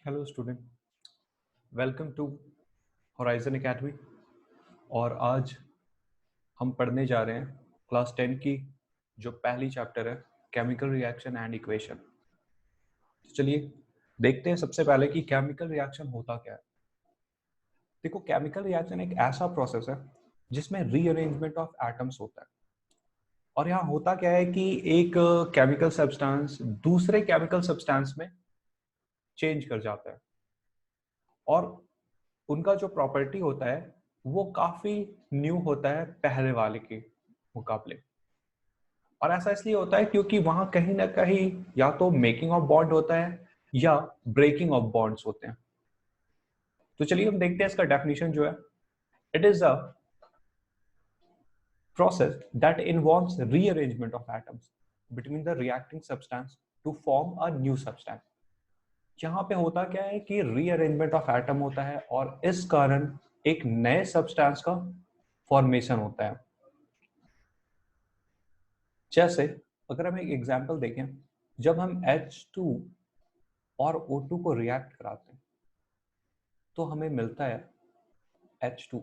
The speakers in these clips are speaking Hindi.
Hello student, welcome to Horizon Academy. और आज हम पढ़ने जा रहे हैं क्लास 10 की जो पहली चैप्टर है, केमिकल रिएक्शन एंड इक्वेशन। तो चलिए देखते हैं सबसे पहले कि केमिकल रिएक्शन होता क्या है। देखो, केमिकल रिएक्शन एक ऐसा प्रोसेस है जिसमें रीअरेंजमेंट ऑफ एटम्स होता है। और यहाँ होता क्या है कि एक केमिकल सब्सटेंस दूसरे केमिकल सब्सटेंस में चेंज कर जाता है और उनका जो प्रॉपर्टी होता है वो काफी न्यू होता है पहले वाले के मुकाबले। और ऐसा इसलिए होता है क्योंकि वहां कहीं ना कहीं या तो मेकिंग ऑफ बॉन्ड होता है या ब्रेकिंग ऑफ बॉन्ड्स होते हैं। तो चलिए हम देखते हैं इसका डेफिनेशन जो है। It is a process that involves rearrangement of atoms between the reacting substance to form a new substance. यहाँ पे होता क्या है कि रीअरेंजमेंट ऑफ एटम होता है और इस कारण एक नए सब्सटेंस का फॉर्मेशन होता है। जैसे अगर हम एक एग्जांपल देखें, जब हम H2 और O2 को रिएक्ट कराते हैं तो हमें मिलता है H2।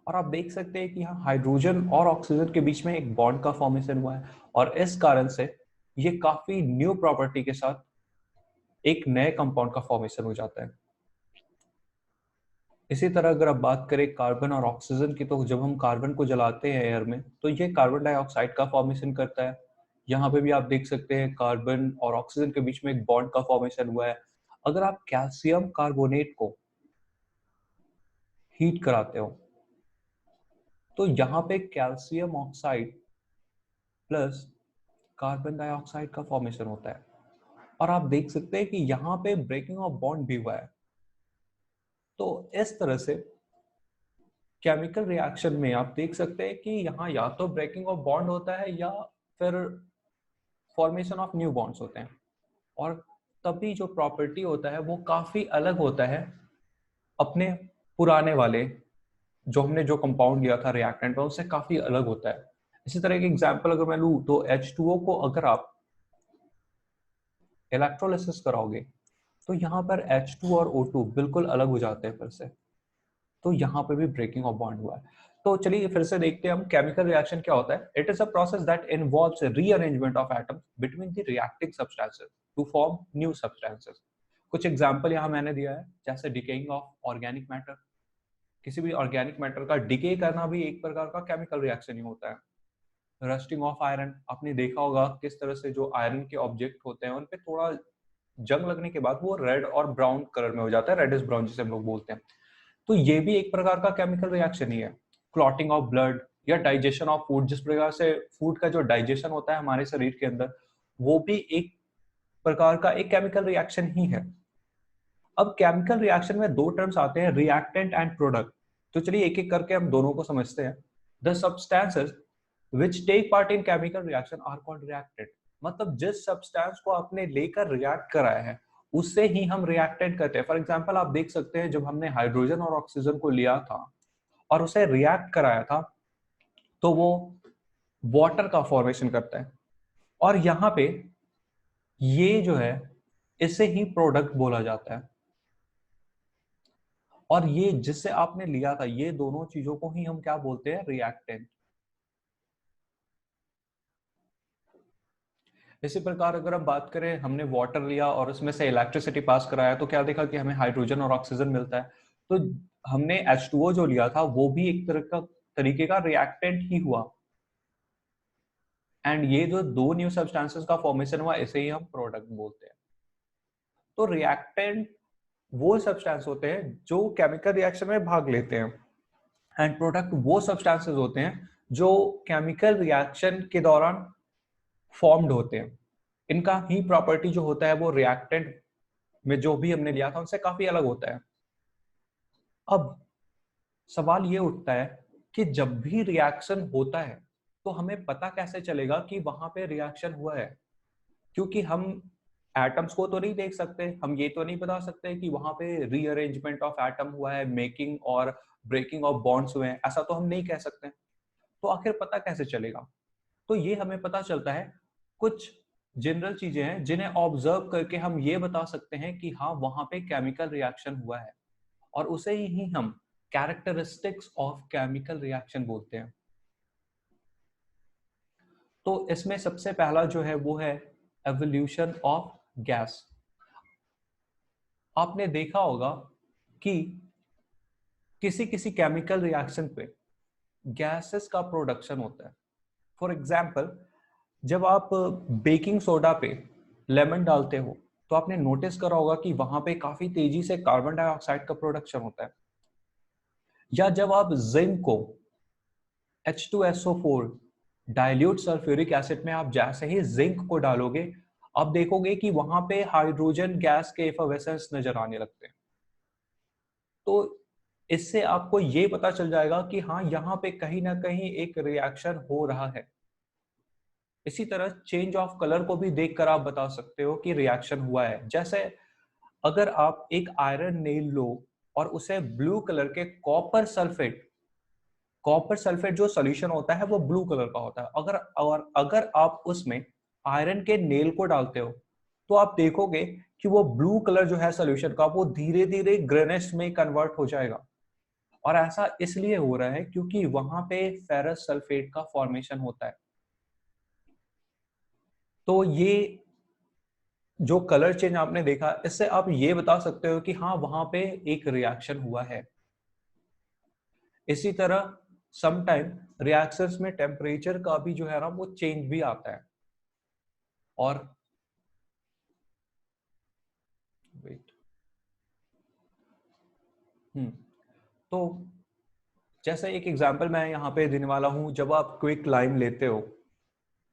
और आप देख सकते हैं कि यहाँ हाइड्रोजन और ऑक्सीजन के बीच में एक बॉन्ड का फॉर्मेशन हुआ है और इस कारण से ये काफी न्यू प्रॉपर्टी के साथ एक नए कंपाउंड का फॉर्मेशन हो जाता है। इसी तरह अगर आप बात करें कार्बन और ऑक्सीजन की, तो जब हम कार्बन को जलाते हैं एयर में तो ये कार्बन डाइऑक्साइड का फॉर्मेशन करता है। यहाँ पे भी आप देख सकते हैं कार्बन और ऑक्सीजन के बीच में एक बॉन्ड का फॉर्मेशन हुआ है। अगर आप कैल्शियम कार्बोनेट को हीट कराते हो तो यहाँ पे calcium oxide plus carbon dioxide का फॉर्मेशन होता है और आप देख सकते हैं कि यहाँ पे ब्रेकिंग ऑफ बॉन्ड भी हुआ है। तो इस तरह से केमिकल रिएक्शन में आप देख सकते हैं कि यहाँ या तो ब्रेकिंग ऑफ बॉन्ड होता है या फिर फॉर्मेशन ऑफ न्यू बॉन्ड्स होते हैं। और तभी जो प्रॉपर्टी होता है वो काफी अलग होता है अपने पुराने वाले जो कंपाउंड लिया था रिएक्टेंट में, उससे काफी अलग होता है। इसी तरह एक एग्जांपल अगर मैं लूं तो H2O को अगर आप इलेक्ट्रोलिसिस कराओगे तो यहाँ पर H2 और O2 बिल्कुल अलग हो जाते हैं फिर से। तो यहाँ पे भी ब्रेकिंग ऑफ बॉन्ड हुआ है। तो चलिए फिर से देखते हैं हम केमिकल रिएक्शन क्या होता है। It is a process that involves rearrangement of atoms between the reacting substances to form new substances. कुछ एग्जांपल यहाँ मैंने दिया है, जैसे डिकेइंग ऑफ ऑर्गेनिक मैटर। किसी भी ऑर्गेनिक मैटर का डिके करना भी एक प्रकार का केमिकल रिएक्शन ही होता है। रस्टिंग ऑफ आयरन, आपने देखा होगा किस तरह से जो आयरन के ऑब्जेक्ट होते हैं उन पे थोड़ा जंग लगने के बाद वो रेड और ब्राउन कलर में हो जाता है, रेडिश ब्राउन जिसे हम लोग बोलते हैं। तो ये भी एक प्रकार का केमिकल रिएक्शन ही है। क्लॉटिंग ऑफ ब्लड या डाइजेशन ऑफ फूड, जिस प्रकार से फूड का जो डाइजेशन होता है हमारे शरीर के अंदर, वो भी एक प्रकार का एक केमिकल रिएक्शन ही है। अब केमिकल रिएक्शन में दो टर्म्स आते हैं, रिएक्टेंट एंड प्रोडक्ट। तो चलिए एक एक करके हम दोनों को समझते हैं। The substances which take part in chemical reaction are called reactant. मतलब जिस सब्सटेंस को आपने लेकर रिएक्ट कराया है उससे ही हम रिएक्टेंट कहते हैं। फॉर एग्जांपल आप देख सकते हैं, जब हमने हाइड्रोजन और ऑक्सीजन को लिया था और उसे रिएक्ट कराया था तो वो वाटर का फॉर्मेशन करता है और यहाँ पे ये जो है इसे ही प्रोडक्ट बोला जाता है। और ये जिससे आपने लिया था, ये दोनों चीजों को ही हम क्या बोलते हैं, रिएक्टेंट। इसी प्रकार अगर हम बात करें, हमने वाटर लिया और उसमें से इलेक्ट्रिसिटी पास कराया तो क्या देखा कि हमें हाइड्रोजन और ऑक्सीजन मिलता है। तो हमने H2O जो लिया था वो भी एक तरह का तरीके का रिएक्टेंट ही हुआ। एंड ये जो दो न्यू सब्सटेंसेस का फॉर्मेशन हुआ इसे ही हम प्रोडक्ट बोलते हैं। तो रिएक्टेंट वो सब्सटेंस होते हैं जो केमिकल रिएक्शन में भाग लेते हैं एंड प्रोडक्ट वो सब्सटेंसेस होते हैं जो केमिकल रिएक्शन के दौरान फॉर्म्ड होते हैं। इनका ही प्रॉपर्टी जो होता है वो रिएक्टेंट में जो भी हमने लिया था उनसे काफी अलग होता है। अब सवाल ये उठता है कि जब भी रिएक्शन होता है तो हमें पता कैसे चलेगा कि वहां पे रिएक्शन हुआ है, क्योंकि हम एटम्स को तो नहीं देख सकते, हम ये तो नहीं बता सकते कि वहां पे रीअरेंजमेंट ऑफ एटम हुआ है, मेकिंग और ब्रेकिंग ऑफ बॉन्ड्स हुए हैं, ऐसा तो हम नहीं कह सकते। तो आखिर पता कैसे चलेगा? तो ये हमें पता चलता है कुछ जनरल चीजें हैं जिन्हें ऑब्जर्व करके हम ये बता सकते हैं कि हाँ वहां पे केमिकल रिएक्शन हुआ है, और उसे ही हम कैरेक्टरिस्टिक्स ऑफ केमिकल रिएक्शन बोलते हैं। तो इसमें सबसे पहला जो है वो है एवोल्यूशन ऑफ गैस। आपने देखा होगा कि किसी किसी केमिकल रिएक्शन पे गैसेस का प्रोडक्शन होता है। फॉर एग्जाम्पल, जब आप बेकिंग सोडा पे लेमन डालते हो तो आपने नोटिस करा होगा कि वहां पे काफी तेजी से कार्बन डाइऑक्साइड का प्रोडक्शन होता है। या जब आप जिंक को H2SO4 डाइल्यूट सल्फ्यूरिक एसिड में आप जैसे ही जिंक को डालोगे, आप देखोगे कि वहां पे हाइड्रोजन गैस के एफर्वेसेंस नजर आने लगते हैं। तो इससे आपको ये पता चल जाएगा कि हाँ यहाँ पे कहीं ना कहीं एक रिएक्शन हो रहा है। इसी तरह चेंज ऑफ कलर को भी देखकर आप बता सकते हो कि रिएक्शन हुआ है। जैसे अगर आप एक आयरन नेल लो और उसे ब्लू कलर के कॉपर सल्फेट जो सॉल्यूशन होता है वो ब्लू कलर का होता है, अगर आप उसमें आयरन के नेल को डालते हो तो आप देखोगे कि वो ब्लू कलर जो है सॉल्यूशन का वो धीरे धीरे ग्रेनिश में कन्वर्ट हो जाएगा। और ऐसा इसलिए हो रहा है क्योंकि वहां पे फेरस सल्फेट का फॉर्मेशन होता है। तो ये जो कलर चेंज आपने देखा, इससे आप ये बता सकते हो कि हाँ वहां पे एक रिएक्शन हुआ है। इसी तरह समटाइम रिएक्शंस में टेम्परेचर का भी जो है ना वो चेंज भी आता है। और वेट तो जैसे एक एग्जांपल मैं यहाँ पे देने वाला हूँ, जब आप क्विक लाइम लेते हो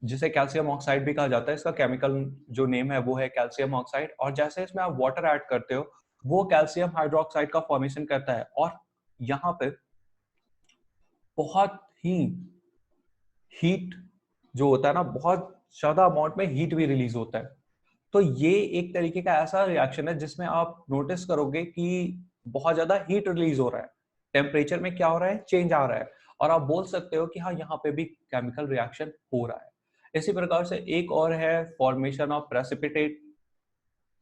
जिसे कैल्शियम ऑक्साइड भी कहा जाता है, इसका केमिकल जो नेम है वो है कैल्शियम ऑक्साइड, और जैसे इसमें आप वाटर ऐड करते हो वो कैल्शियम हाइड्रोक्साइड का फॉर्मेशन करता है, और यहाँ पे बहुत ही हीट जो होता है ना, बहुत ज्यादा अमाउंट में हीट भी रिलीज होता है। तो ये एक तरीके का ऐसा रिएक्शन है जिसमें आप नोटिस करोगे कि बहुत ज्यादा हीट रिलीज हो रहा है, टेम्परेचर में क्या हो रहा है, चेंज आ रहा है, और आप बोल सकते हो कि हाँ यहाँ पे भी केमिकल रिएक्शन हो रहा है। इसी प्रकार से एक और है फॉर्मेशन ऑफ प्रेसिपिटेट।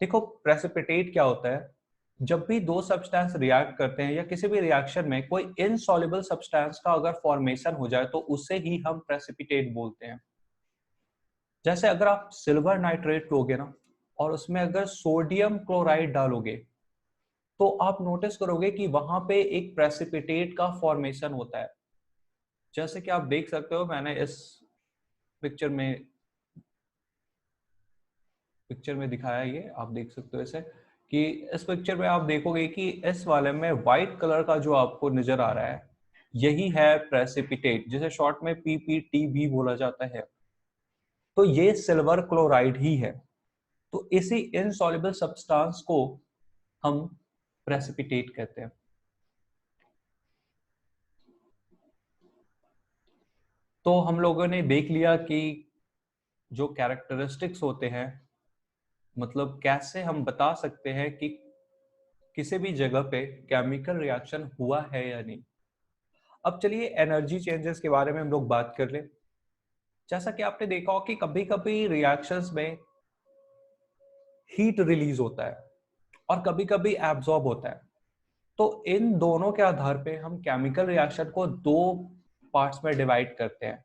देखो प्रेसिपिटेट क्या होता है, जब भी दो सब्सटेंस रिएक्ट करते हैं या किसी भी रिएक्शन में कोई इनसॉल्युबल सब्सटेंस का अगर फॉर्मेशन हो जाए तो उसे ही हम प्रेसिपिटेट बोलते हैं। जैसे अगर आप सिल्वर नाइट्रेट लोगे ना और उसमें अगर सोडियम क्लोराइड डालोगे तो आप नोटिस करोगे कि वहां पे एक प्रेसिपिटेट का फॉर्मेशन होता है। जैसे कि आप देख सकते हो, मैंने इस पिक्चर में दिखाया, ये आप देख सकते हो इसे, कि इस पिक्चर में आप देखोगे कि इस वाले में व्हाइट कलर का जो आपको नजर आ रहा है यही है प्रेसिपिटेट, जिसे शॉर्ट में पीपीटी भी बोला जाता है। तो ये सिल्वर क्लोराइड ही है। तो इसी इनसॉल्युबल सब्सटेंस को हम प्रेसिपिटेट कहते हैं। तो हम लोगों ने देख लिया कि जो कैरेक्टरिस्टिक्स होते हैं, मतलब कैसे हम बता सकते हैं कि किसी भी जगह पे केमिकल रिएक्शन हुआ है या नहीं। अब चलिए एनर्जी चेंजेस के बारे में हम लोग बात कर ले। जैसा कि आपने देखा हो कि कभी कभी रिएक्शंस में हीट रिलीज होता है और कभी कभी एब्जॉर्ब होता है। तो इन दोनों के आधार पे हम केमिकल रिएक्शन को दो पार्ट्स में डिवाइड करते हैं।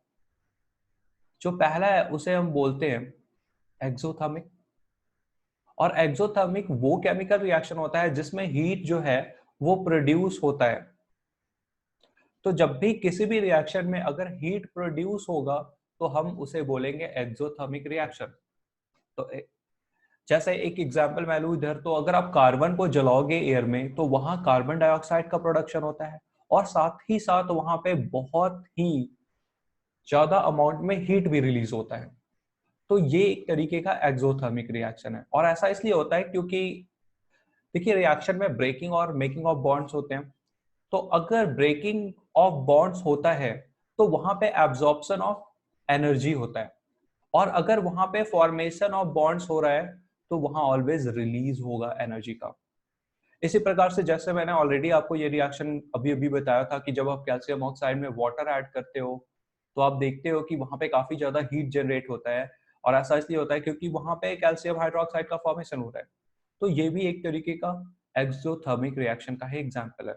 जो पहला है उसे हम बोलते हैं एक्सोथर्मिक। और एक्सोथर्मिक वो केमिकल रिएक्शन होता है जिसमें हीट जो है वो प्रोड्यूस होता है। तो जब भी किसी भी रिएक्शन में अगर हीट प्रोड्यूस होगा तो हम उसे बोलेंगे एक्सोथर्मिक रिएक्शन। तो जैसे एक एग्जांपल मैं लूं इधर, तो अगर आप कार्बन को जलाओगे एयर में तो वहां कार्बन डाइऑक्साइड का प्रोडक्शन होता है, और साथ ही साथ वहां पे बहुत ही ज्यादा अमाउंट में हीट भी रिलीज होता है। तो ये एक तरीके का एक्सोथर्मिक रिएक्शन है, और ऐसा इसलिए होता है क्योंकि देखिए रिएक्शन में ब्रेकिंग और मेकिंग ऑफ बॉन्ड्स होते हैं। तो अगर ब्रेकिंग ऑफ बॉन्ड्स होता है तो वहां पे एब्जॉर्प्शन ऑफ एनर्जी होता है, और अगर वहां पे फॉर्मेशन ऑफ बॉन्ड्स हो रहा है तो वहां ऑलवेज रिलीज होगा एनर्जी का। इसी प्रकार से जैसे मैंने ऑलरेडी आपको ये रिएक्शन अभी अभी बताया था कि जब आप कैल्शियम ऑक्साइड में वाटर ऐड करते हो तो आप देखते हो कि वहां पे काफी ज्यादा हीट जनरेट होता है, और ऐसा इसलिए होता है क्योंकि वहां पे कैल्शियम हाइड्रोक्साइड का फॉर्मेशन हो रहा है। तो ये भी एक तरीके का एक्सोथर्मिक रिएक्शन का ही एग्जाम्पल है।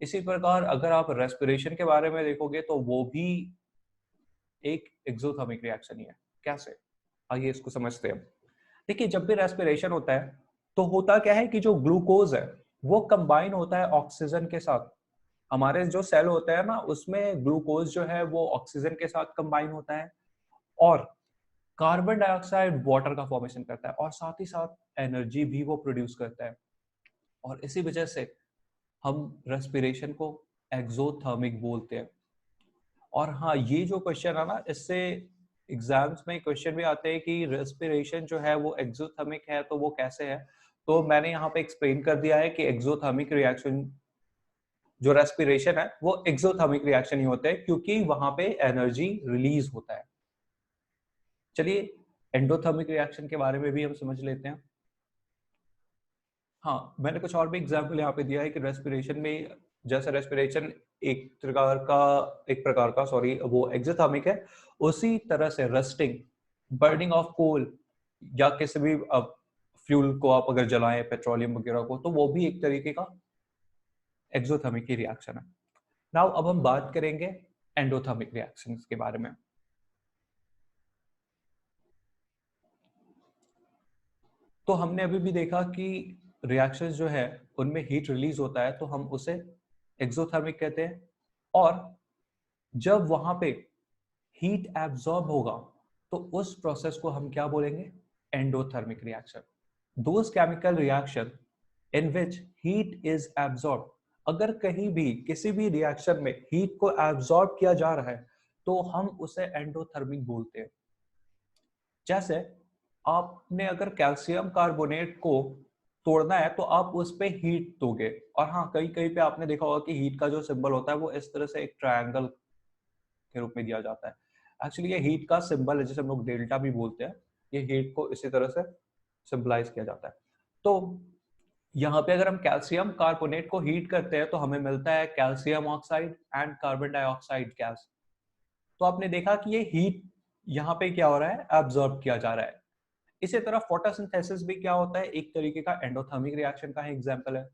इसी प्रकार अगर आप रेस्पिरेशन के बारे में देखोगे तो वो भी एक एक्सोथर्मिक रिएक्शन ही है। कैसे, आइए इसको समझते हैं। देखिए, जब भी रेस्पिरेशन होता है तो होता क्या है कि जो ग्लूकोज है वो कंबाइन होता है ऑक्सीजन के साथ। हमारे जो सेल होते हैं ना, उसमें ग्लूकोज जो है वो ऑक्सीजन के साथ कंबाइन होता है और कार्बन डाइऑक्साइड वाटर का फॉर्मेशन करता है और साथ ही साथ एनर्जी भी वो प्रोड्यूस करता है। और इसी वजह से हम रेस्पिरेशन को एक्सोथर्मिक बोलते हैं। और हाँ, ये जो क्वेश्चन है ना, इससे एग्जाम्स में क्वेश्चन भी आते हैं कि रेस्पिरेशन जो है वो एक्सोथर्मिक है तो वो कैसे है। तो मैंने यहाँ पे एक्सप्लेन कर दिया है कि एक्सोथर्मिक रिएक्शन जो रेस्पिरेशन है वो एक्सोथर्मिक रिएक्शन ही होते हैं क्योंकि वहां पे एनर्जी रिलीज होता है। चलिए एंडोथर्मिक रिएक्शन के बारे में भी हम समझ लेते हैं। हाँ, मैंने कुछ और भी एग्जाम्पल यहाँ पे दिया है कि रेस्पिरेशन में, जैसे रेस्पिरेशन एक प्रकार का सॉरी वो एक्सोथर्मिक है, उसी तरह से रस्टिंग, बर्निंग ऑफ कोल या किसी भी फ्यूल को आप अगर जलाएं, पेट्रोलियम वगैरह को, तो वो भी एक तरीके का एक्सोथर्मिक की रिएक्शन है। नाउ अब हम बात करेंगे एंडोथर्मिक रिएक्शंस के बारे में। तो हमने अभी भी देखा कि रिएक्शंस जो है उनमें हीट रिलीज होता है तो हम उसे एक्सोथर्मिक कहते हैं। और जब वहां पे हीट एब्जॉर्ब होगा तो उस प्रोसेस को हम क्या बोलेंगे, endothermic reaction. Those chemical reaction in which heat is absorb, अगर कहीं भी किसी भी रिएक्शन में हीट को एब्जॉर्ब किया जा रहा है तो हम उसे एंडोथर्मिक बोलते हैं। जैसे आपने अगर कैल्शियम कार्बोनेट को तोड़ना है तो आप उस पे हीट दोगे। और हाँ, कहीं कहीं पे आपने देखा होगा कि हीट का जो सिंबल होता है वो इस तरह से एक ट्रायंगल के रूप में दिया जाता है। एक्चुअली ये हीट का सिंबल है जिसे हम लोग डेल्टा भी बोलते हैं। ये हीट को इसी तरह से सिंबलाइज किया जाता है। तो यहाँ पे अगर हम कैल्शियम कार्बोनेट को हीट करते हैं तो हमें मिलता है calcium oxide and carbon dioxide gas. तो आपने देखा कि ये हीट यहाँ पे क्या हो रहा है, एब्जॉर्ब किया जा रहा है। इसी तरह फोटोसिंथेसिस भी क्या होता है, एक तरीके का एंडोथर्मिक रिएक्शन का एग्जांपल है।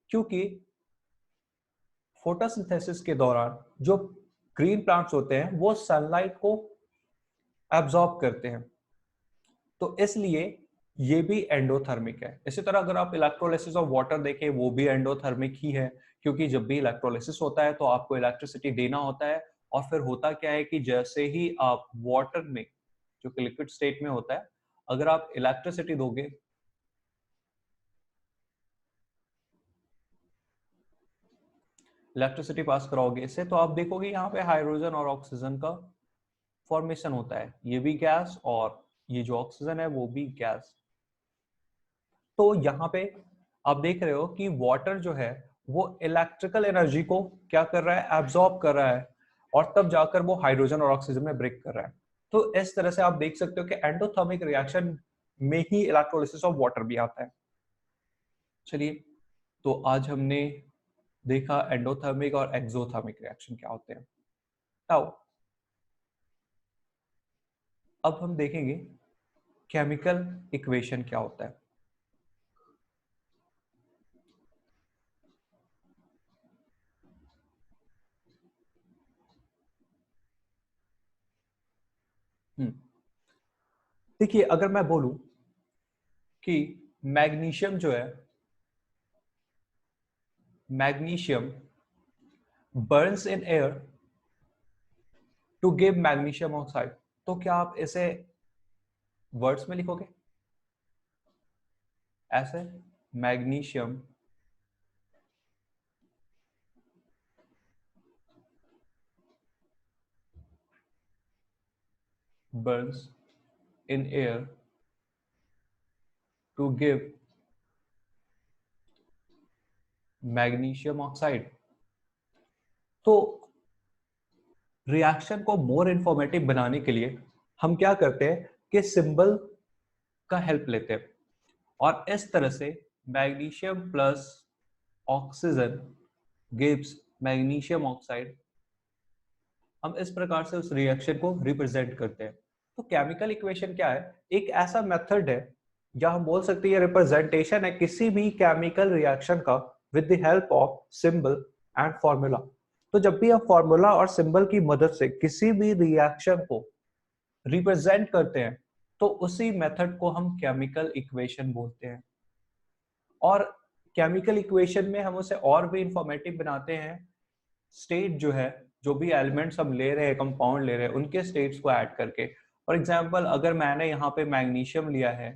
क्योंकि फोटोसिंथेसिस के दौरान जो ग्रीन प्लांट्स होते हैं वो सनलाइट को एब्जॉर्ब करते हैं, तो इसलिए ये भी एंडोथर्मिक है। इसी तरह अगर आप इलेक्ट्रोलिसिस ऑफ वाटर देखें, वो भी एंडोथर्मिक ही है क्योंकि जब भी इलेक्ट्रोलिसिस होता है तो आपको इलेक्ट्रिसिटी देना होता है। और फिर होता क्या है कि जैसे ही आप वाटर में, जो कि लिक्विड स्टेट में होता है, अगर आप इलेक्ट्रिसिटी दोगे, इलेक्ट्रिसिटी पास कराओगे इससे, तो आप देखोगे यहाँ पे हाइड्रोजन और ऑक्सीजन का फॉर्मेशन होता है। ये भी गैस और ये जो ऑक्सीजन है वो भी गैस। तो यहाँ पे आप देख रहे हो कि वाटर जो है वो इलेक्ट्रिकल एनर्जी को क्या कर रहा है, एब्जॉर्ब कर रहा है और तब जाकर वो हाइड्रोजन और ऑक्सीजन में ब्रेक कर रहा है। तो इस तरह से आप देख सकते हो कि एंडोथर्मिक रिएक्शन में ही इलेक्ट्रोलिसिस ऑफ वाटर भी आता है। चलिए, तो आज हमने देखा एंडोथर्मिक और एक्सोथर्मिक रिएक्शन क्या होते हैं। नाउ अब हम देखेंगे केमिकल इक्वेशन क्या होता है। देखिए, अगर मैं बोलूं कि मैग्नीशियम जो है, magnesium burns in air to give magnesium oxide, तो क्या आप इसे वर्ड्स में लिखोगे ऐसे, magnesium burns in air to give magnesium oxide. तो रिएक्शन को मोर इंफॉर्मेटिव बनाने के लिए हम क्या करते हैं कि सिंबल का हेल्प लेते हैं और इस तरह से magnesium plus oxygen gives magnesium oxide, हम इस प्रकार से उस रिएक्शन को रिप्रेजेंट करते हैं। तो केमिकल इक्वेशन क्या है? एक ऐसा मेथड है या हम बोल सकते हैं रिप्रेजेंटेशन है किसी भी केमिकल रिएक्शन का with the help of symbol and formula. तो जब भी हम फॉर्मूला और सिंबल की मदद से किसी भी रिएक्शन को रिप्रेजेंट करते हैं तो उसी मेथड को हम केमिकल इक्वेशन बोलते हैं। और केमिकल इक्वेशन में हम उसे और भी इंफॉर्मेटिव बनाते हैं। स्टेट जो है, जो भी एलिमेंट्स हम ले रहे हैं, कंपाउंड ले रहे हैं, उनके स्टेट्स को ऐड करके। फॉर एग्जांपल अगर मैंने यहाँ पे मैग्नीशियम लिया है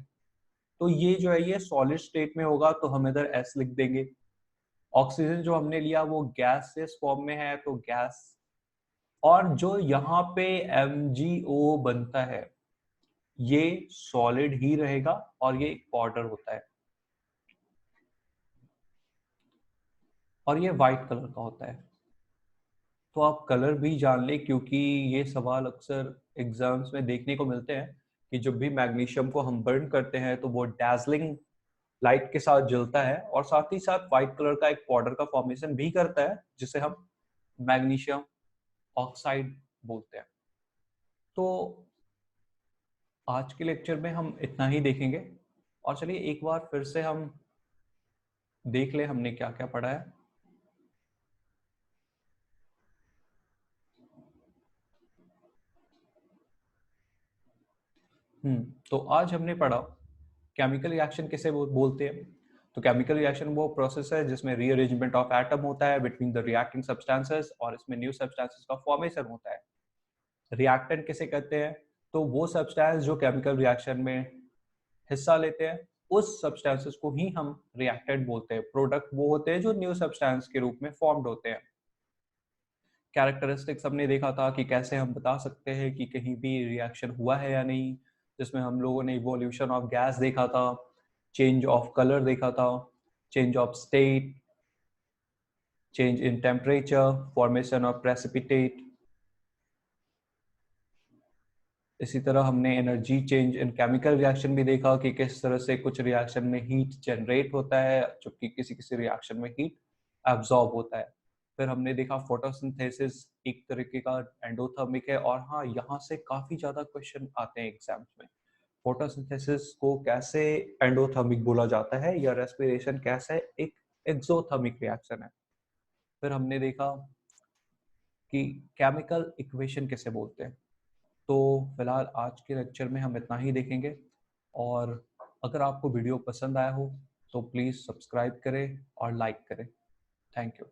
तो ये जो है ये सॉलिड स्टेट में होगा तो हम इधर एस लिख देंगे। ऑक्सीजन जो हमने लिया वो गैसेस फॉर्म में है तो गैस। और जो यहाँ पे MgO बनता है ये सॉलिड ही रहेगा और ये एक पाउडर होता है और ये व्हाइट कलर का होता है। तो आप कलर भी जान लें क्योंकि ये सवाल अक्सर एग्जाम्स में देखने को मिलते हैं कि जब भी मैग्नीशियम को हम बर्न करते हैं तो वो डैजलिंग लाइट के साथ जलता है और साथ ही साथ व्हाइट कलर का एक पाउडर का फॉर्मेशन भी करता है जिसे हम मैग्नीशियम ऑक्साइड बोलते हैं। तो आज के लेक्चर में हम इतना ही देखेंगे और चलिए एक बार फिर से हम देख ले हमने क्या क्या पढ़ा है। तो आज हमने पढ़ा केमिकल रिएक्शन किसे बोलते हैं। तो केमिकल रिएक्शन वो प्रोसेस है जिसमें रीअरेंजमेंट ऑफ एटम होता है बिटवीन द रिएक्टिंग सब्सटेंसेस और इसमें न्यू सब्सटेंसेस का फॉर्मेशन होता है। रिएक्टेंट किसे कहते हैं? तो वो सब्सटेंस जो केमिकल रिएक्शन में हिस्सा लेते हैं उस सब्सटेंसेस को ही हम रिएक्टेंट बोलते हैं। प्रोडक्ट वो होते हैं जो न्यू सब्सटेंस के रूप में फॉर्म्ड होते हैं। कैरेक्टरिस्टिक्स हमने देखा था कि कैसे हम बता सकते हैं कि कहीं भी रिएक्शन हुआ है या नहीं, जिसमें हम लोगों ने इवोल्यूशन ऑफ गैस देखा था, चेंज ऑफ कलर देखा था, change of state, change in temperature, formation of precipitate. इसी तरह हमने energy change in chemical reaction भी देखा कि किस तरह से कुछ रिएक्शन में हीट जनरेट होता है जबकि किसी किसी रिएक्शन में हीट एब्जॉर्ब होता है। फिर हमने देखा फोटोसिंथेसिस एक तरीके का एंडोथर्मिक है और हाँ यहाँ से काफी ज्यादा क्वेश्चन आते हैं एग्जाम्स में। फोटोसिंथेसिस को कैसे एंडोथर्मिक बोला जाता है या रेस्पिरेशन कैसे एक एक्सोथर्मिक रिएक्शन है। फिर हमने देखा कि केमिकल इक्वेशन किसे बोलते हैं। तो फिलहाल आज के लेक्चर में हम इतना ही देखेंगे और अगर आपको वीडियो पसंद आया हो तो प्लीज़ सब्सक्राइब करें और लाइक करें। Thank you.